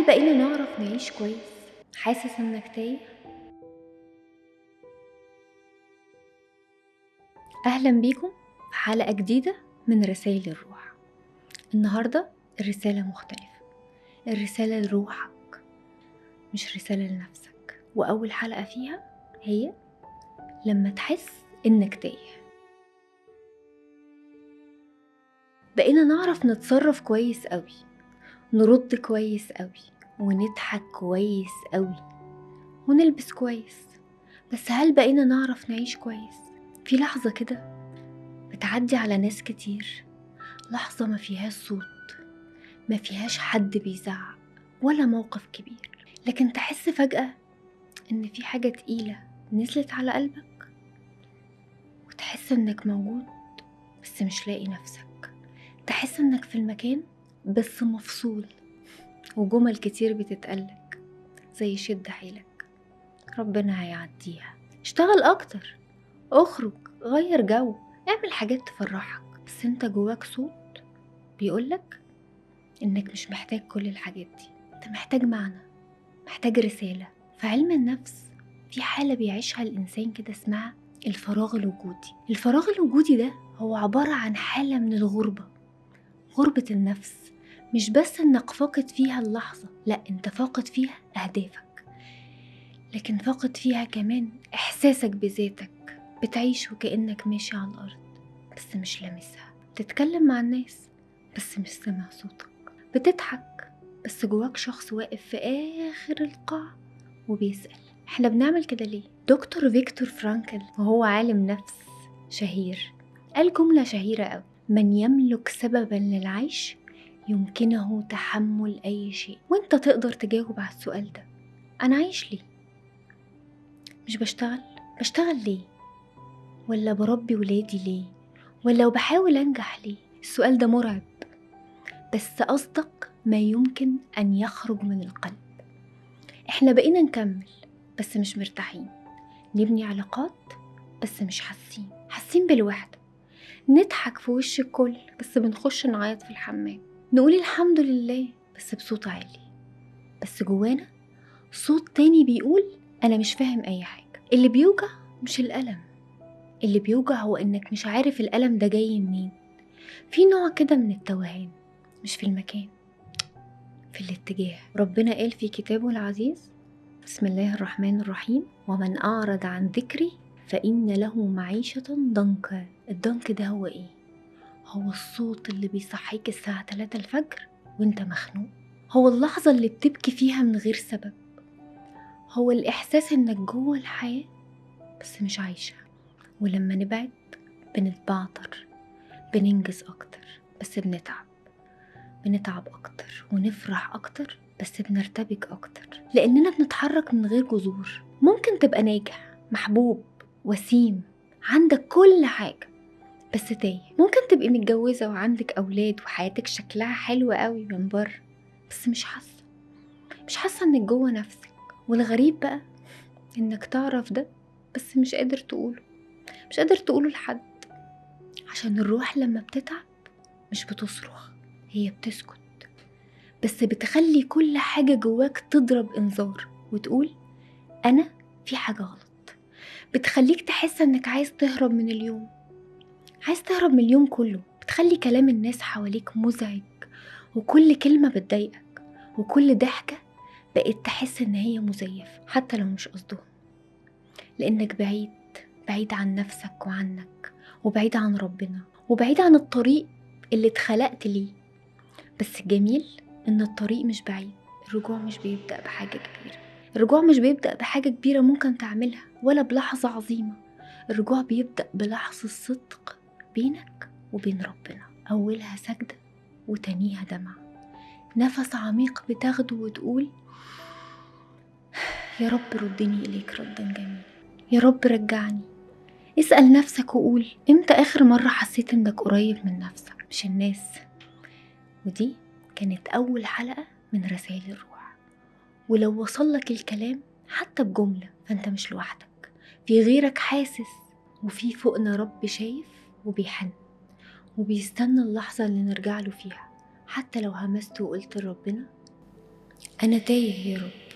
بقينا نعرف نعيش كويس؟ حاسس انك تايه؟ اهلا بيكم في حلقة جديدة من رسائل الروح. النهاردة الرسالة مختلفة، الرسالة لروحك مش رسالة لنفسك، واول حلقة فيها هي لما تحس انك تايه. بقينا نعرف نتصرف كويس قوي، نرد كويس قوي، ونضحك كويس قوي، ونلبس كويس، بس هل بقينا نعرف نعيش كويس؟ في لحظة كده بتعدي على ناس كتير، لحظة ما فيهاش صوت، ما فيهاش حد بيزعق ولا موقف كبير، لكن تحس فجأة ان في حاجة تقيلة نزلت على قلبك، وتحس انك موجود بس مش لاقي نفسك، تحس انك في المكان بس مفصول، وجمل كتير بتتقلك زي شد حيلك، ربنا هيعديها، اشتغل اكتر، اخرج، غير جو، اعمل حاجات تفرحك، بس انت جواك صوت بيقولك انك مش محتاج كل الحاجات دي، انت محتاج معنى، محتاج رسالة. في علم النفس في حالة بيعيشها الإنسان كده اسمها الفراغ الوجودي. الفراغ الوجودي ده هو عبارة عن حالة من الغربة، غربة النفس، مش بس انك فاقد فيها اللحظة، لا، انت فاقد فيها أهدافك، لكن فاقد فيها كمان إحساسك بذاتك، بتعيش وكأنك ماشي على الأرض بس مش لامسها، بتتكلم مع الناس بس مش سامع صوتك، بتضحك بس جواك شخص واقف في آخر القاع وبيسأل احنا بنعمل كده ليه؟ دكتور فيكتور فرانكل وهو عالم نفس شهير قال جملة شهيرة قوي: من يملك سببا للعيش يمكنه تحمل أي شيء. وانت تقدر تجاوب على السؤال ده، أنا عايش ليه؟ مش بشتغل ليه؟ ولا بربي ولادي ليه؟ ولا بحاول أنجح ليه؟ السؤال ده مرعب، بس أصدق ما يمكن أن يخرج من القلب. احنا بقينا نكمل بس مش مرتاحين، نبني علاقات بس مش حاسين بالوحدة، نضحك في وش الكل بس بنخش نعيط في الحمام، نقول الحمد لله بس بصوت عالي، بس جوانا صوت تاني بيقول أنا مش فاهم أي حاجة. اللي بيوجع مش الألم، اللي بيوجع هو إنك مش عارف الألم ده جاي منين. في نوع كده من التوهان، مش في المكان، في الاتجاه. ربنا قال في كتابه العزيز: بسم الله الرحمن الرحيم: ومن أعرض عن ذكري فإن له معيشة ضنكا. الضنك ده هو إيه؟ هو الصوت اللي بيصحيك الساعة 3 الفجر وانت مخنوق، هو اللحظة اللي بتبكي فيها من غير سبب، هو الإحساس إنك جوه الحياة بس مش عايشة. ولما نبعد بنتبعتر، بننجز أكتر بس بنتعب أكتر، ونفرح أكتر بس بنرتبك أكتر، لأننا بنتحرك من غير جذور. ممكن تبقى ناجح، محبوب، وسيم، عندك كل حاجة بس تايه. ممكن تبقي متجوزة وعندك أولاد وحياتك شكلها حلو قوي من بره، بس مش حاسة إنك جوه نفسك. والغريب بقى إنك تعرف ده بس مش قادر تقوله لحد، عشان الروح لما بتتعب مش بتصرخ، هي بتسكت، بس بتخلي كل حاجة جواك تضرب إنذار وتقول أنا في حاجة غلط. بتخليك تحس إنك عايز تهرب من اليوم، عايز تهرب من اليوم كله، بتخلي كلام الناس حواليك مزعج، وكل كلمة بتضايقك، وكل ضحكة بقيت تحس إن هي مزيفة حتى لو مش قصدهم، لأنك بعيد عن نفسك وعنك، وبعيد عن ربنا، وبعيد عن الطريق اللي اتخلقت ليه. بس الجميل إن الطريق مش بعيد، الرجوع مش بيبدأ بحاجة كبيرة، الرجوع مش بيبدأ بحاجة كبيرة ممكن تعملها ولا بلحظة عظيمة، الرجوع بيبدأ بلحظة صدق بينك وبين ربنا، أولها سجدة وتانيها دمع، نفس عميق بتاخده وتقول يا رب ردني إليك ردا جميلا، يا رب رجعني. اسأل نفسك وقول امتى آخر مرة حسيت إنك قريب من نفسك مش الناس. ودي كانت أول حلقة من رسائل الروح، ولو وصلك الكلام حتى بجملة فأنت مش لوحدك، في غيرك حاسس، وفي فوقنا رب شايف وبيحن وبيستنى اللحظة اللي نرجع له فيها. حتى لو همست وقلت لربنا أنا تايه يا رب.